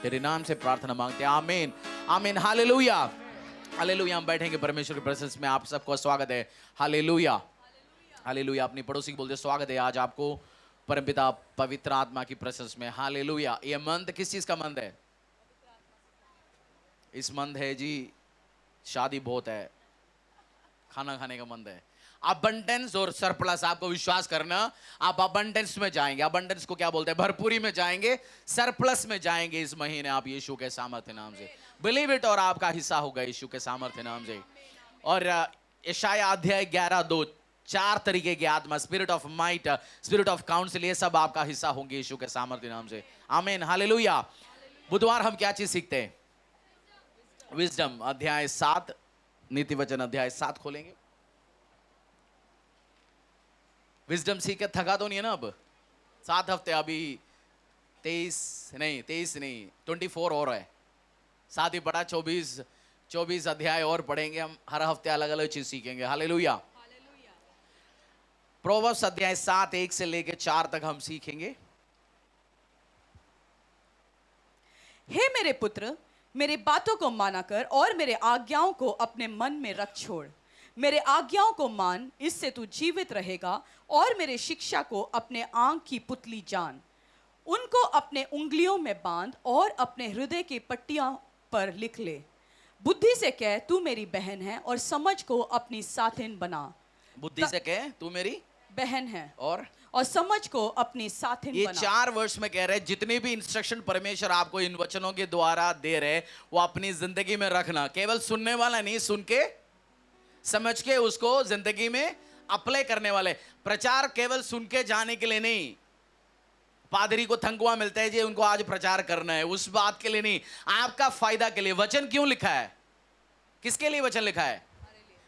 तेरे नाम से प्रार्थना मांगते हैं, आमीन आमीन। Hallelujah hallelujah. हम बैठेंगे परमेश्वर की प्रेजेंस में। आप सबको स्वागत है। Hallelujah hallelujah. अपनी पड़ोसी को बोलते स्वागत है आज आपको परमपिता पवित्र आत्मा की प्रेजेंस में। हालेलुया। ये मंथ किस चीज का मंथ है? इस मंथ है जी, शादी बहुत है, खाना खाने का मंथ है। अबंडेंस और सरप्लस, आपको विश्वास करना, आप अबंडेंस में जाएंगे। अबंडेंस को क्या बोलते हैं? भरपूरी में जाएंगे, सरप्लस में जाएंगे इस महीने आप यीशु के सामर्थ्य नाम से। बिलीव इट, और आपका हिस्सा होगा यीशु के सामर्थ्य नाम से। और यशाया अध्याय 11:2, 4 तरीके की आत्मा, spirit of might, spirit of council, ये सब आपका हिस्सा होंगे यीशु के सामर्थ्य नाम से। आमीन हालेलुया। बुधवार हम क्या चीज सीखते हैं? विजडम अध्याय 7, नीति वचन अध्याय 7 खोलेंगे। विजडम सीख के थका तो नहीं है ना? अब 7 हफ्ते, अभी 23 नहीं 24 और है, साथ ही पढ़ा 24 अध्याय और पढ़ेंगे हम। हर हफ्ते अलग अलग चीज सीखेंगे। हालेलुया। प्रोवर्ब्स अध्याय 7, 1 से लेकर 4 तक हम सीखेंगे। हे मेरे पुत्र, मेरी बातों को माना कर और मेरे आज्ञाओं को अपने मन में रख छोड़। मेरे आज्ञाओं को मान, इससे तू जीवित रहेगा, और मेरे शिक्षा को अपने आंख की पुतली जान। उनको अपने उंगलियों में बांध और अपने हृदय की पट्टियों पर लिख ले। बुद्धि से कह तू मेरी बहन है, और समझ को अपनी साथिन बना। बुद्धि से कह तू मेरी बहन है, और समझ को अपनी साथिन ये बना। 4 वर्ष में कह रहे हैं, जितने भी इंस्ट्रक्शन परमेश्वर आपको इन वचनों के द्वारा दे रहे, वो अपनी जिंदगी में रखना। केवल सुनने वाला नहीं, सुन के समझ के उसको जिंदगी में अप्लाई करने वाले। प्रचार केवल सुन के जाने के लिए नहीं। पादरी को थंकुआ मिलता है जी, उनको आज प्रचार करना है, उस बात के लिए नहीं, आपका फायदा के लिए। वचन क्यों लिखा है? किसके लिए वचन लिखा है?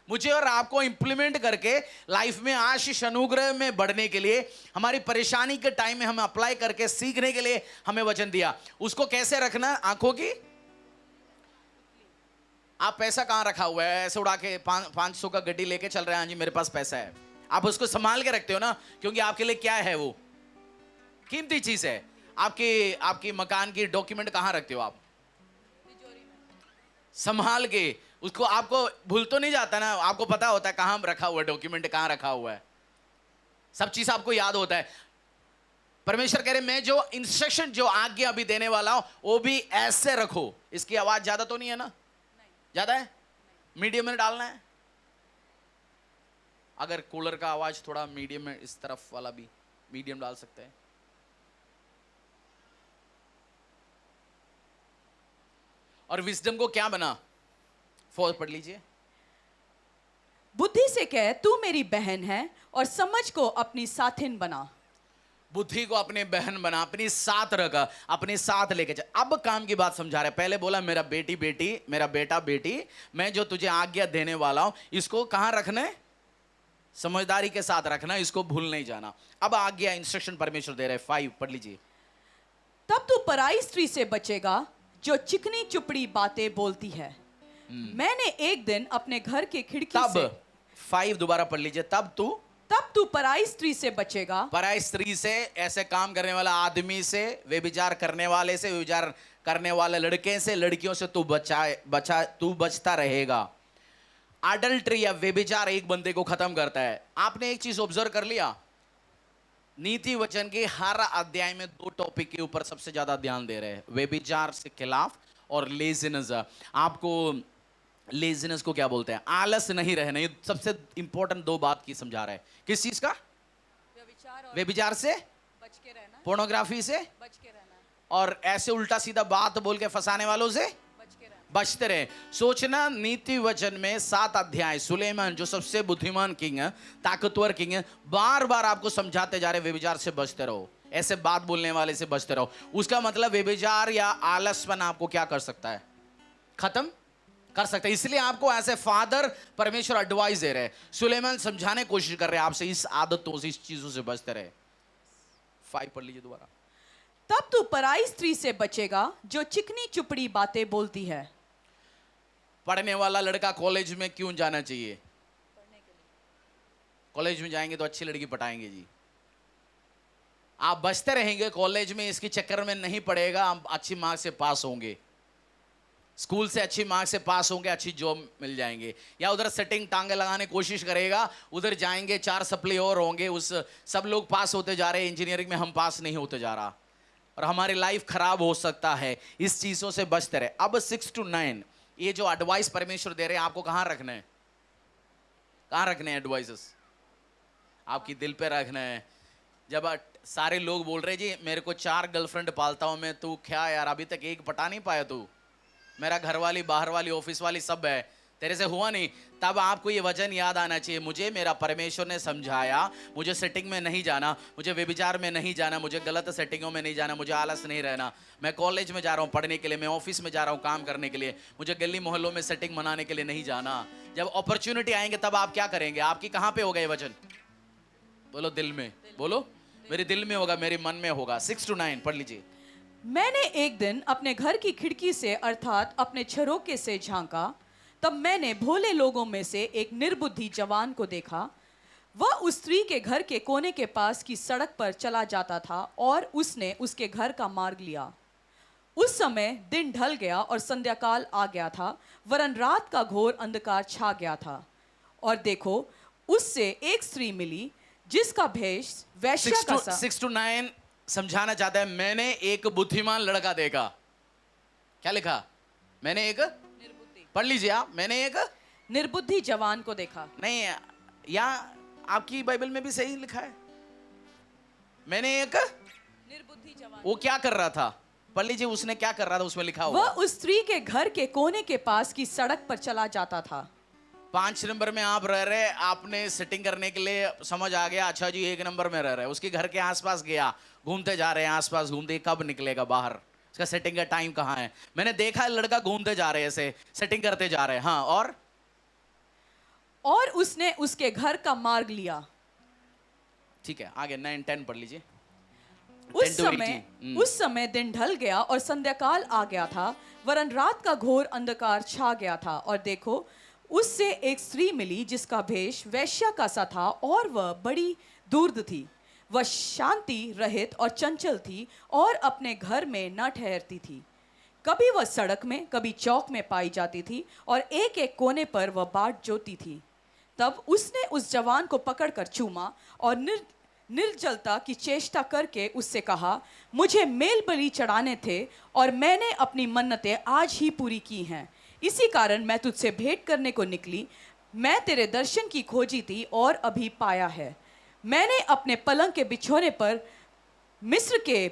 मुझे और आपको इंप्लीमेंट करके लाइफ में आशीष अनुग्रह में बढ़ने के लिए, हमारी परेशानी के टाइम में हम अप्लाई करके सीखने के लिए हमें वचन दिया। उसको कैसे रखना? आंखों की। आप पैसा कहां रखा हुआ है? ऐसे उड़ा के 500 का गड्डी लेके चल रहे हैं, हाँ जी मेरे पास पैसा है। आप उसको संभाल के रखते हो ना, क्योंकि आपके लिए क्या है? वो कीमती चीज है। आपकी मकान की डॉक्यूमेंट कहां रखते हो आप? संभाल के उसको। आपको भूल तो नहीं जाता ना? आपको पता होता है कहां रखा हुआ है डॉक्यूमेंट, कहां रखा हुआ है, सब चीज आपको याद होता है। परमेश्वर कह रहे मैं जो इंस्ट्रक्शन, जो आज्ञा अभी देने वाला हूं, वो भी ऐसे रखो। इसकी आवाज ज्यादा तो नहीं है ना? ज्यादा है? मीडियम में डालना है। अगर कूलर का आवाज थोड़ा मीडियम में, इस तरफ वाला भी मीडियम डाल सकते हैं। और विजडम को क्या बना? 4 पढ़ लीजिए। बुद्धि से कह तू मेरी बहन है, और समझ को अपनी साथिन बना। बुद्धि को अपने बहन बना, अपनी साथ रखा, अपने साथ लेके चल। अब काम की बात समझा रहे। पहले बोला मेरा बेटी बेटी, मेरा बेटा बेटी, मैं जो तुझे आज्ञा देने वाला हूं, इसको कहां रखना है? समझदारी के साथ रखना, इसको भूल नहीं जाना। अब आज्ञा, इंस्ट्रक्शन परमेश्वर दे रहे। 5 पढ़ लीजिए। तब तू पराई स्त्री से बचेगा, जो चिकनी चुपड़ी बातें बोलती है। मैंने एक दिन अपने घर के खिड़की से। 5 दोबारा पढ़ लीजिए। तब तू पराई स्त्री से बचेगा। पराई स्त्री से, ऐसे काम करने वाला आदमी से, व्यभिचार करने वाले से, व्यभिचार करने वाले लड़के से, लड़कियों से तू बचता रहेगा। अडल्ट्री या व्यभिचार एक बंदे को खत्म करता है। आपने एक चीज ऑब्जर्व कर लिया, नीति वचन के हर अध्याय में 2 टॉपिक के ऊपर सबसे ज्यादा ध्यान दे रहे हैं, व्यभिचार से खिलाफ और लेजीनेस। आपको लेजीनेस को क्या बोलते हैं? आलस नहीं रहना। ये सबसे इंपॉर्टेंट 2 बात की समझा रहा है। किस चीज का? व्यभिचार से, बच के रहना, पोर्नोग्राफी से, बच के रहना, और ऐसे उल्टा सीधा बात बोल के फंसाने वालों से बचते रहे। सोचना, नीति वचन में 7 अध्याय, सुलेमान जो सबसे बुद्धिमान किंग है, ताकतवर किंग है, बार बार आपको समझाते जा रहे व्यभिचार से बचते रहो, ऐसे बात बोलने वाले से बचते रहो। उसका मतलब व्यभिचार या आलसपन आपको क्या कर सकता है? खत्म कर सकता है। इसलिए आपको ऐसे फादर परमेश्वर एडवाइस दे रहे, सुलेमान समझाने की कोशिश कर रहे हैं आपसे, इस आदतों से, इस चीजों से बचते रहे। 5 पढ़ लीजिए दोबारा। तब तू पराई स्त्री से बचेगा, जो चिकनी चुपड़ी बातें बोलती है। पढ़ने वाला लड़का कॉलेज में क्यों जाना चाहिए? कॉलेज में जाएंगे तो अच्छी लड़की पटाएंगे जी। आप बचते रहेंगे कॉलेज में, इसके चक्कर में नहीं पड़ेगा, आप अच्छी मार्क्स से पास होंगे, स्कूल से अच्छी मार्क्स से पास होंगे, अच्छी जॉब मिल जाएंगे। या उधर सेटिंग टांगे लगाने की कोशिश करेगा, उधर जाएंगे, 4 सप्ली और होंगे, उस सब लोग पास होते जा रहे हैं इंजीनियरिंग में, हम पास नहीं होते जा रहा और हमारी लाइफ खराब हो सकता है। इस चीज़ों से बचते रहे। अब 6 to 9 ये जो एडवाइस परमेश्वर दे रहे हैं आपको, कहाँ रखना है? कहाँ रखने हैं एडवाइसेस? आपकी दिल पे रखना है। जब सारे लोग बोल रहे जी मेरे को 4 गर्लफ्रेंड पालता हूं मैं, तू क्या यार अभी तक एक पटा नहीं पाया तू, मेरा घर वाली, बाहर वाली, ऑफिस वाली सब है, तेरे से हुआ नहीं। तब आपको ये वचन याद आना चाहिए, मुझे मेरा परमेश्वर ने समझाया, मुझे सेटिंग में नहीं जाना, मुझे व्यभिचार में नहीं जाना, मुझे गलत सेटिंगों में नहीं जाना, मुझे आलस नहीं रहना। मैं कॉलेज में जा रहा हूँ पढ़ने के लिए, मैं ऑफिस में जा रहा हूँ काम करने के लिए, मुझे गली मोहल्लों में सेटिंग मनाने के लिए नहीं जाना। जब अपॉर्चुनिटी आएंगे तब आप क्या करेंगे? आपकी कहाँ पे होगा ये वचन? बोलो दिल में, बोलो मेरे दिल में होगा, मेरे मन में होगा। 6 to 9 पढ़ लीजिए। मैंने एक दिन अपने घर की खिड़की से अर्थात अपने झरोके से झांका, तब मैंने भोले लोगों में से एक निर्बुद्धि जवान को देखा। वह उस स्त्री के घर के कोने के पास की सड़क पर चला जाता था और उसने उसके घर का मार्ग लिया। उस समय दिन ढल गया और संध्याकाल आ गया था, वरन रात का घोर अंधकार छा गया था। और देखो, उससे एक स्त्री मिली जिसका भेष वैश्या का सा। 6 to 9 समझाना चाहता है, मैंने एक बुद्धिमान लड़का देखा। क्या लिखा? मैंने एक, पढ़ लीजिए आप, मैंने एक निर्बुद्धि जवान को देखा। नहीं, या आपकी बाइबल में भी सही लिखा है, मैंने एक निर्बुद्धि जवान। वो क्या कर रहा था? पढ़ लीजिए, उसने क्या कर रहा था, उसमें लिखा हुआ। वह उस स्त्री के घर के कोने के पास की सड़क पर चला जाता था। 5 नंबर में आप रह रहे, आपने सेटिंग करने के लिए समझ आ गया, अच्छा जी 1 नंबर में रह रहे, उसके घर के आसपास गया, घूमते जा रहे हैं, आसपास घूमते, कब निकलेगा बाहर, इसका सेटिंग का टाइम कहाँ है? मैंने देखा है लड़का घूमते जा रहे हैं, ऐसे सेटिंग करते जा रहे हैं। हाँ, और उसने उसके घर का मार्ग लिया। ठीक है, आगे 9 10 पढ़ लीजिए। 10 उस to समय 18 उस समय दिन ढल गया और संध्याकाल आ गया था, वरन रात का घोर अंधकार छा गया था। और देखो, उससे एक स्त्री मिली जिसका भेष वैश्या का सा था और वह बड़ी दूर्द थी। वह शांति रहित और चंचल थी और अपने घर में न ठहरती थी। कभी वह सड़क में, कभी चौक में पाई जाती थी और एक एक कोने पर वह बाट जोती थी। तब उसने उस जवान को पकड़कर चूमा और निर्जलता की चेष्टा करके उससे कहा, मुझे मेल बलि चढ़ाने थे और मैंने अपनी मन्नतें आज ही पूरी की हैं। इसी कारण मैं तुझसे भेंट करने को निकली। मैं तेरे दर्शन की खोजी थी और अभी पाया है। मैंने अपने पलंग के बिछोने पर मिस्र के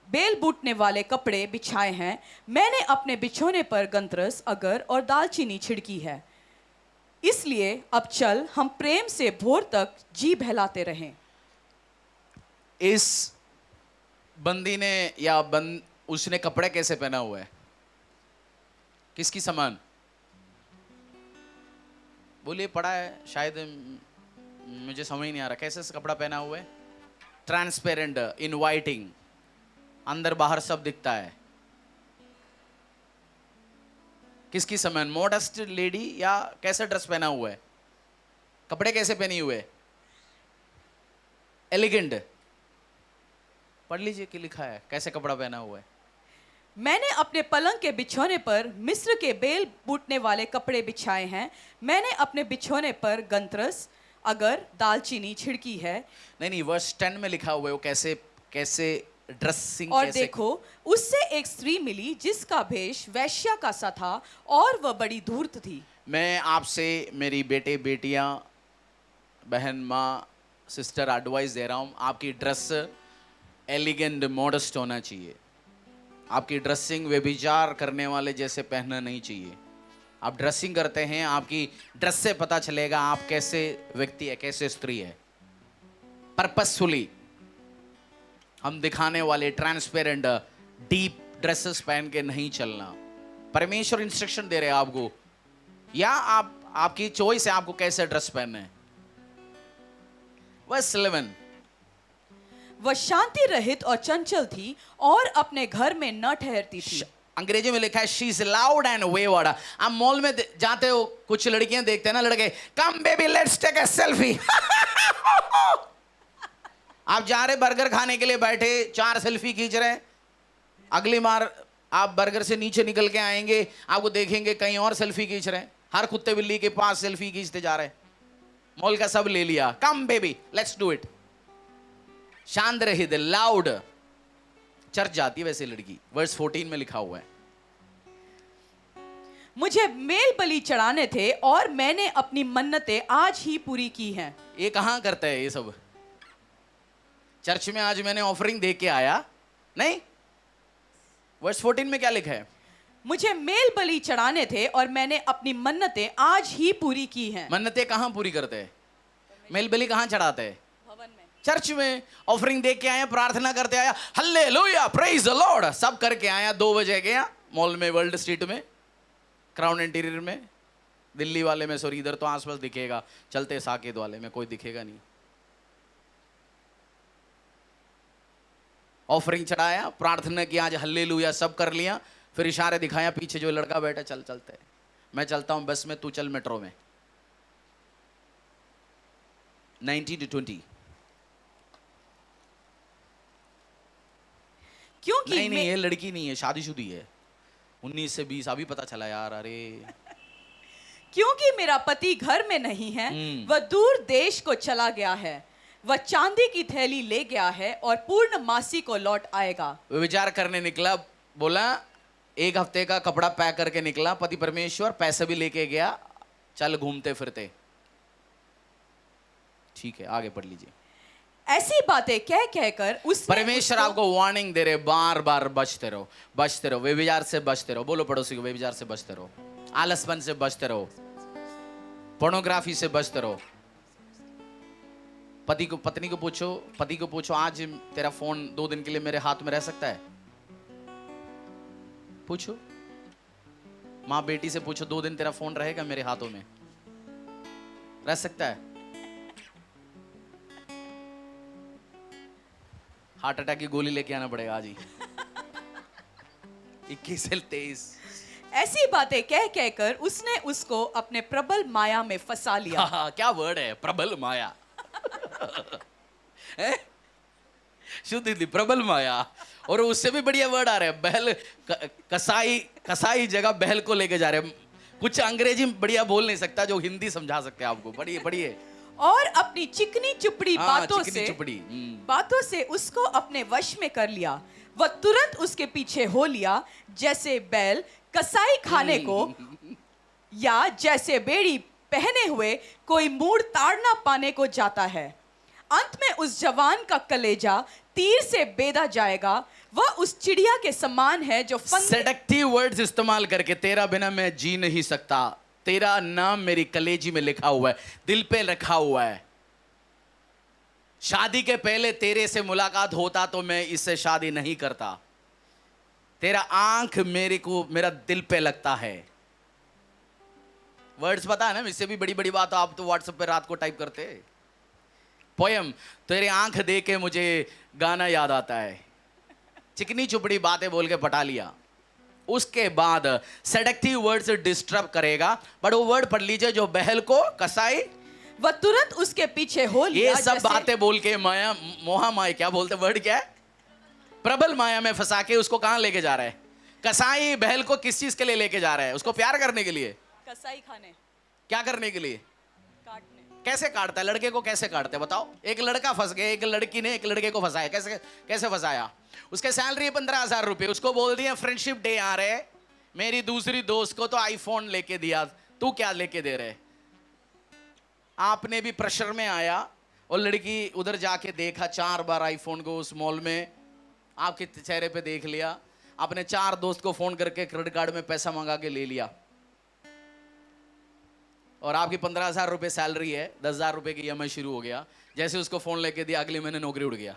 बेल बूटने वाले कपड़े बिछाए हैं। मैंने अपने बिछोने पर गंतरस, अगर और दालचीनी छिड़की है। इसलिए अब चल, हम प्रेम से भोर तक जी बहलाते रहें। इस बंदी ने या उसने कपड़े कैसे पहना हुआ है? किसकी समान? बोलिए, पढ़ा है शायद, मुझे समझ नहीं आ रहा कैसे कपड़ा पहना हुआ है। ट्रांसपेरेंट, इनवाइटिंग, अंदर बाहर सब दिखता है। किसकी समान? मॉडेस्ट लेडी या कैसे ड्रेस पहना हुआ है? कपड़े कैसे पहने हुए? एलिगेंट। पढ़ लीजिए कि लिखा है कैसे कपड़ा पहना हुआ है। मैंने अपने पलंग के बिछोने पर मिस्र के बेल बूटने वाले कपड़े बिछाए हैं। मैंने अपने बिछोने पर गंतरस, अगर, दालचीनी छिड़की है। नहीं, वर्स 10 में लिखा हुआ है वो कैसे कैसे ड्रेसिंग। और कैसे? देखो, उससे एक स्त्री मिली जिसका भेष वैश्या का सा था और वह बड़ी धूर्त थी। मैं आपसे, मेरी बेटे बेटियां, बहन, माँ, सिस्टर, एडवाइस दे रहा हूँ, आपकी ड्रेस एलिगेंट, मॉडेस्ट होना चाहिए। आपकी ड्रेसिंग व्यभिचार करने वाले जैसे पहनना नहीं चाहिए। आप ड्रेसिंग करते हैं, आपकी ड्रेस से पता चलेगा आप कैसे व्यक्ति है, कैसे स्त्री है। पर्पसफुली हम दिखाने वाले ट्रांसपेरेंट डीप ड्रेसेस पहन के नहीं चलना। परमेश्वर इंस्ट्रक्शन दे रहे हैं आपको, या आपकी चॉइस है आपको कैसे ड्रेस पहनना है। वर्स 11, वह शांति रहित और चंचल थी और अपने घर में न ठहरती थी। अंग्रेजी में लिखा है she is loud and wayward. आप मॉल में जाते हो, कुछ लड़कियां देखते हैं ना, लड़के, come baby let's take a selfie. आप जा रहे बर्गर खाने के लिए बैठे, 4 सेल्फी खींच रहे हैं, अगली बार आप बर्गर से नीचे निकल के आएंगे, आपको देखेंगे कहीं और सेल्फी खींच रहे हैं। हर कुत्ते बिल्ली के पास सेल्फी खींचते जा रहे हैं। मॉल का सब ले लिया। कम बेबी, लेट्स डू इट। शांत रहे दिल, लाउड। चर्च जाती है वैसे लड़की, वर्स 14 में लिखा हुआ है। मुझे मेल बलि चढ़ाने थे और मैंने अपनी मन्नतें आज ही पूरी की हैं। ये कहां करता है ये सब? चर्च में आज मैंने ऑफरिंग दे के आया नहीं। वर्स 14 में क्या लिखा है? मुझे मेल बलि चढ़ाने थे और मैंने अपनी मन्नतें आज ही पूरी की हैं। मन्नतें कहां पूरी करते हैं? मेल बलि कहां चढ़ाते हैं? भवन में। चर्च में ऑफरिंग दे के आया, प्रार्थना करते आया, हालेलुया, प्रेज द लॉर्ड, सब करके आया। 2 बजे गया मॉल में, वर्ल्ड स्ट्रीट में, क्राउन इंटीरियर में, दिल्ली वाले में, सॉरी इधर तो आसपास दिखेगा, चलते साकेत वाले में कोई दिखेगा नहीं। ऑफरिंग चढ़ाया, प्रार्थना की, आज हालेलुया सब कर लिया, फिर इशारे दिखाया, पीछे जो लड़का बैठा, चल चलते हैं, मैं चलता हूं बस में, तू चल मेट्रो में। 19 to 20। क्योंकि नहीं, ये लड़की नहीं है, शादीशुदी है, 19 से 20। अभी पता चला यार, अरे क्योंकि मेरा पति घर में नहीं है, वह दूर देश को चला गया है। वह चांदी की थैली ले गया है और पूर्णमासी को लौट आएगा। वो विचार करने निकला, बोला 1 हफ्ते का कपड़ा पैक करके निकला, पति परमेश्वर पैसे भी लेके गया, चल घूमते फिरते। ठीक है, आगे पढ़ लीजिए। ऐसी बातें कह कहकर उसने परमेश्वर आपको वार्निंग दे रहे, बार बार बचते रहो, बचते रहो, व्यभिचार से बचते रहो। बोलो पड़ोसी को, व्यभिचार से बचते रहो, आलसपन से बचते रहो, पोर्नोग्राफी से बचते रहो। पत्नी को पूछो, पति को पूछो, आज तेरा फोन 2 दिन के लिए मेरे हाथ में रह सकता है? पूछो। माँ बेटी से पूछो, 2 दिन तेरा फोन रहेगा मेरे हाथों में? रह सकता है? हार्ट अटैक की गोली लेके आना पड़ेगा आज ही। 21 से 23। ऐसी बातें कह कहकर उसने उसको अपने प्रबल माया में फंसा लिया। क्या वर्ड है, प्रबल माया। शुद्ध हिंदी, प्रबल माया। और उससे भी बढ़िया वर्ड आ रहे हैं, बहल, कसाई जगह बहल को लेके जा रहे हैं। कुछ अंग्रेजी बढ़िया बोल नहीं सकता जो हिंदी समझा सकते हैं आपको। पढ़िए पढ़िए। और अपनी चिकनी चुपड़ी बातों से उसको अपने वश में कर लिया। वह तुरंत उसके पीछे हो लिया, जैसे बैल कसाई खाने को, या जैसे बेड़ी पहने हुए कोई मूड़ ताड़ना पाने को जाता है। अंत में उस जवान का कलेजा तीर से बेधा जाएगा। वह उस चिड़िया के समान है जो सेडक्टिव वर्ड्स इस्तेमाल करके, तेरा बिना मैं जी नहीं सकता, तेरा नाम मेरी कलेजी में लिखा हुआ है, दिल पे रखा हुआ है, शादी के पहले तेरे से मुलाकात होता तो मैं इससे शादी नहीं करता, तेरा आंख मेरा दिल पे लगता है। वर्ड्स पता है ना, इससे भी बड़ी बड़ी बात आप तो व्हाट्सएप पे रात को टाइप करते। पोयम, तेरे आंख देख के मुझे गाना याद आता है। चिकनी चुपड़ी बातें बोल के पटा लिया। उसके बाद सेडक्टिव वर्ड से डिस्टर्ब करेगा, बट वो वर्ड पढ़ लीजिए जो बहल को कसाई, वह तुरंत उसके पीछे हो लिया। ये सब बातें बोल के माया, मोहा माया, क्या बोलते वर्ड क्या है, प्रबल माया में फंसा के उसको कहां लेके जा रहा है? कसाई बहल को किस चीज के लिए लेके जा रहा है? उसको प्यार करने के लिए, कसाई खाने, क्या करने के लिए? काटने। कैसे काटता है लड़के को? कैसे काटते बताओ? एक लड़का फंस गया, एक लड़की ने एक लड़के को फंसाया। कैसे फंसाया? उसके सैलरी 15,000 रुपए, उसको बोल दिया फ्रेंडशिप डे आ रहे, मेरी दूसरी दोस्त को तो आईफोन लेके दिया, तू क्या लेके दे रहे? आपने भी प्रेशर में आया और लड़की उधर जाके देखा 4 बार आईफोन को उस मॉल में, आपके चेहरे पे देख लिया, आपने 4 दोस्त को फोन करके क्रेडिट कार्ड में पैसा मंगा के ले लिया, और आपकी 15,000 रुपए सैलरी है, 10,000 रुपए की ईएमआई शुरू हो गया। जैसे उसको फोन लेके दिया, अगले महीने नौकरी उड़ गया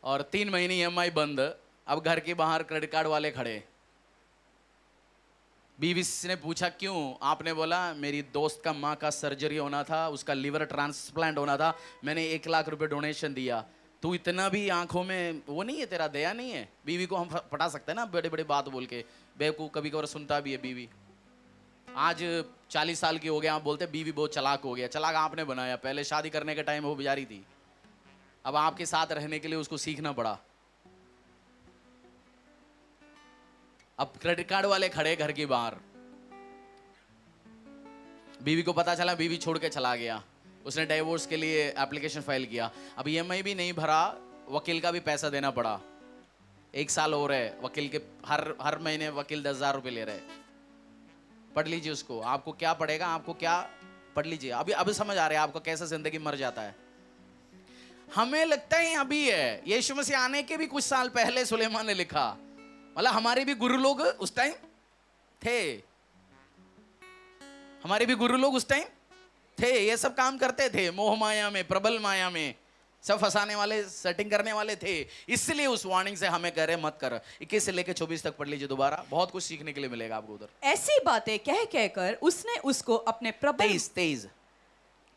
और 3 महीने ईएमआई बंद। अब घर के बाहर क्रेडिट कार्ड वाले खड़े। बीवी ने पूछा क्यों? आपने बोला मेरी दोस्त का माँ का सर्जरी होना था, उसका लिवर ट्रांसप्लांट होना था, मैंने 1 लाख रुपए डोनेशन दिया। तू इतना भी आंखों में वो नहीं है, तेरा दया नहीं है? बीवी को हम पटा सकते हैं ना बड़े बड़े बात बोल के, बेवकूफ कभी कभार सुनता भी है बीवी। आज 40 साल की हो गया, आप बोलते बीवी बहुत चालाक हो गया। चालाक आपने बनाया, पहले शादी करने के टाइम वो बेचारी थी, अब आपके साथ रहने के लिए उसको सीखना पड़ा। अब क्रेडिट कार्ड वाले खड़े घर के बाहर, बीवी को पता चला, बीवी छोड़ के चला गया, उसने डाइवोर्स के लिए एप्लीकेशन फाइल किया, अब ईएमआई भी नहीं भरा, वकील का भी पैसा देना पड़ा। 1 साल हो रहे वकील के, हर महीने वकील 10,000 रुपए ले रहे। पढ़ लीजिए उसको, आपको क्या पड़ेगा, आपको क्या, पढ़ लीजिए। अभी समझ आ रहा है आपको कैसा जिंदगी मर जाता है। हमें लगता है अभी है, यीशु मसीह आने के भी कुछ साल पहले सुलेमान ने लिखा। मतलब हमारे भी गुरु लोग उस टाइम थे, हमारे भी गुरु लोग उस टाइम थे, ये सब काम करते थे, मोह माया में, प्रबल माया में, सब फंसाने वाले, सेटिंग करने वाले थे। इसलिए उस वार्निंग से हमें कह रहे मत कर। 21 से लेकर 24 तक पढ़ लीजिए दोबारा, बहुत कुछ सीखने के लिए मिलेगा आपको उधर। ऐसी बातें कह कहकर उसने उसको अपने प्रबल, 23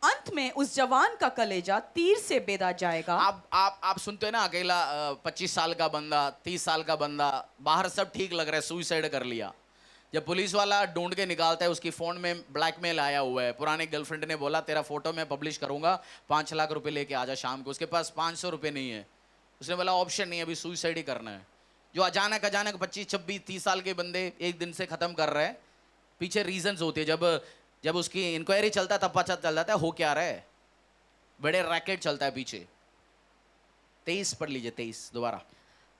अंत में उस जवान का कलेजा तीर से बेधा जाएगा। आप सुनते हैं ना, अकेला 25 साल का बंदा, 30 साल का बंदा, बाहर सब ठीक लग रहा है, सुसाइड कर लिया। जब पुलिस वाला ढूंढ के निकालता है, उसकी फोन में ब्लैकमेल आया हुआ है, पुराने गर्लफ्रेंड ने बोला तेरा फोटो मैं पब्लिश करूंगा, 5 लाख रुपए लेके आजा शाम को। उसके पास 500 रुपए नहीं है, उसने बोला ऑप्शन नहीं है, अभी सुसाइड ही करना है। जो अचानक 25, 26, 30 साल के बंदे एक दिन से खत्म कर रहे हैं, पीछे रीजंस होती है। जब उसकी इंक्वायरी चलता है तब पता चल जाता है हो क्या रहा है, बड़े रैकेट चलता है पीछे। 23 पढ़ लीजिए, 23 दोबारा।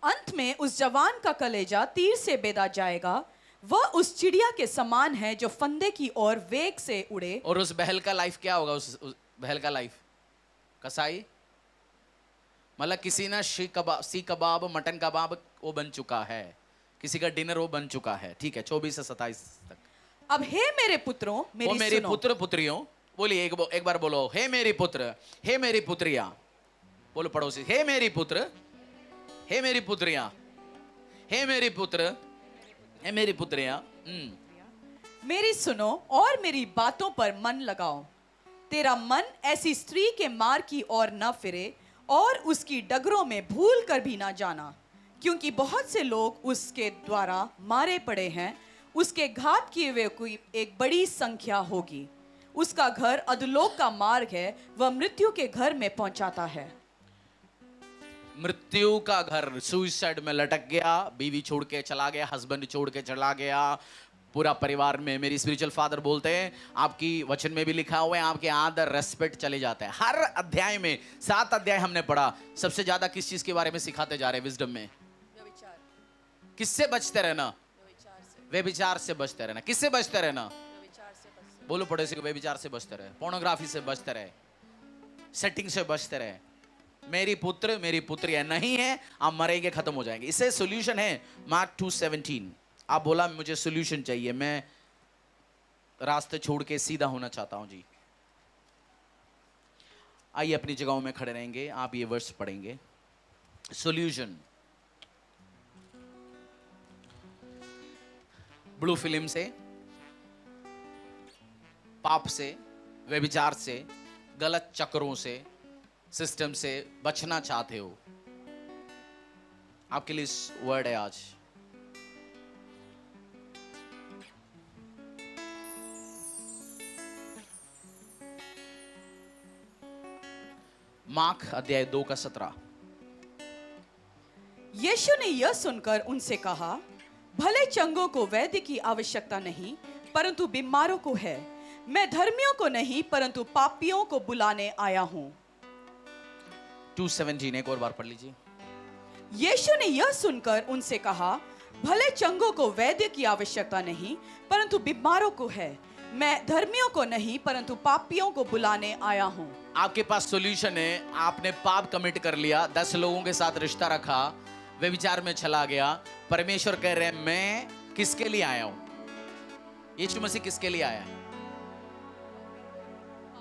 अंत में उस जवान का कलेजा तीर से बेधा जाएगा, वह उस चिड़िया के समान है जो फंदे की ओर वेग से उड़े। और उस बहल का लाइफ क्या होगा? उस बहल का लाइफ कसाई, मतलब किसी ना सी कबाब, मटन कबाब वो बन चुका है, किसी का डिनर वो बन चुका है। ठीक है, 24 से 27 तक। अब हे मेरे पुत्रों, मेरी सुनो। पुत्र पुत्रियों, बोलिए एक बार बोलो, हे मेरी पुत्र, हे मेरी पुत्रियां। बोलो पड़ोसी, हे मेरी पुत्र, हे मेरी पुत्रियां, हे मेरी पुत्र, हे मेरी पुत्रियां। मेरी सुनो और मेरी बातों पर मन लगाओ। तेरा मन ऐसी स्त्री के मार की ओर न फिरे और उसकी डगरों में भूल कर भी ना जाना, क्योंकि बहुत से लोग उसके द्वारा मारे पड़े हैं। उसके घात किए हुए कोई एक बड़ी संख्या होगी। उसका घर अधोलोक का मार्ग है, वह मृत्यु के घर में पहुंचाता है। मृत्यु का घर, सुसाइड में लटक गया, बीवी छोड़ के चला गया, हस्बैंड छोड़ के चला गया, पूरा परिवार में। मेरी स्पिरिचुअल फादर बोलते हैं, आपकी वचन में भी लिखा हुआ है, आपके आदर रेस्पेक्ट चले जाता है। हर अध्याय में 7 अध्याय हमने पढ़ा, सबसे ज्यादा किस चीज के बारे में सिखाते जा रहे हैं विजडम में? किससे बचते रहना? व्यभिचार से बचते रहना। किससे बचते रहना? बोलो पड़ोसी को, व्यभिचार से बचते रहे, पोर्नोग्राफी से बचते रहे, सेटिंग से बचते रहे। मेरी पुत्र मेरी पुत्रियां नहीं है, आप मरेंगे, खत्म हो जाएंगे। इससे सॉल्यूशन है मार्क 2:17। आप बोला मुझे सॉल्यूशन चाहिए, मैं रास्ते छोड़ के सीधा होना चाहता हूं जी। आइए अपनी जगहों में खड़े रहेंगे, आप ये वर्स पढ़ेंगे। सॉल्यूशन ब्लू फिल्म से, पाप से, व्यभिचार से, गलत चक्रों से, सिस्टम से बचना चाहते हो, आपके लिए इस वर्ड है आज। मार्क अध्याय 2 का 17। यीशु ने यह सुनकर उनसे कहा, भले चंगों को वैद्य की आवश्यकता नहीं, परंतु बीमारों को है। मैं धर्मियों को नहीं परंतु पापियों को बुलाने आया हूं। 2:17 एक और बार पढ़ लीजिए। यीशु ने यह सुनकर उनसे कहा, भले चंगों को वैद्य की आवश्यकता नहीं, परंतु बीमारों को है। मैं धर्मियों को नहीं परंतु पापियों को बुलाने आया हूं। आपके पास सॉल्यूशन है। आपने पाप कमिट कर लिया, 10 लोगों के साथ रिश्ता रखा, व्यभिचार में चला गया। परमेश्वर कह रहे हैं, मैं किसके लिए आया हूं? यीशु मसीह किसके लिए आया?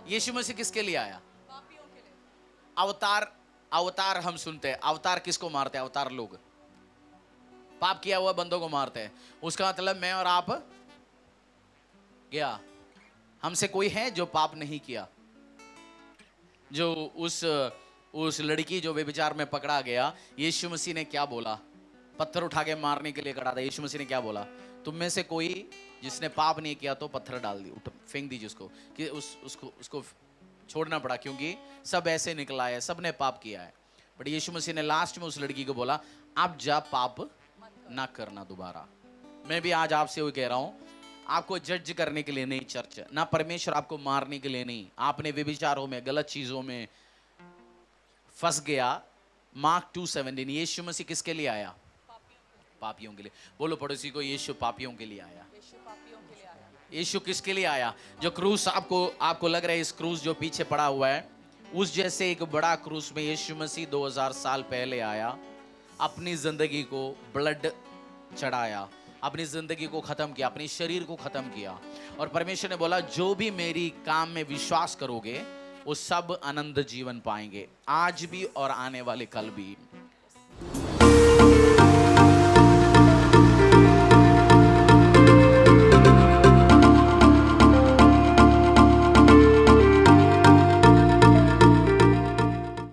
यीशु मसीह किसके लिए आया? अवतार, अवतार हम सुनते हैं, अवतार किसको मारते हैं? अवतार लोग पाप किया हुआ बंदों को मारते हैं। उसका मतलब मैं और आप गया, हमसे कोई है जो पाप नहीं किया? जो उस लड़की जो व्यभिचार में पकड़ा गया, यीशु मसीह ने क्या बोला? पत्थर उठा के मारने के लिए खड़ा था। यीशु मसीह ने क्या बोला? तुम में से कोई जिसने पाप नहीं किया तो पत्थर डाल दी, उठ फेंक दीजिए उसको, कि उसको छोड़ना पड़ा, क्योंकि सब ऐसे निकला है, सबने पाप किया है। बट यीशु मसीह ने लास्ट में उस लड़की को बोला, अब जा पाप ना करना दोबारा। मैं भी आज आपसे वही कह रहा हूं, आपको जज करने के लिए नहीं चर्च, ना परमेश्वर आपको मारने के लिए नहीं। आपने व्यभिचारों में, गलत चीजों में फंस गया। मार्क 2:17, यीशु मसीह किसके लिए आया? पापियों के लिए। बोलो पड़ोसी को, यीशु पापियों के लिए आया। यीशु किसके लिए आया? जो क्रूस आपको लग रहा है, इस क्रूस जो पीछे पड़ा हुआ है, उस जैसे एक बड़ा क्रूस में यीशु मसीह 2000 साल पहले आया, अपनी जिंदगी को ब्लड चढ़ाया, अपनी जिंदगी को खत्म किया, अपने शरीर को खत्म किया। और परमेश्वर ने बोला, जो भी मेरी काम में विश्वास करोगे वो सब आनंद जीवन पाएंगे, आज भी और आने वाले कल भी।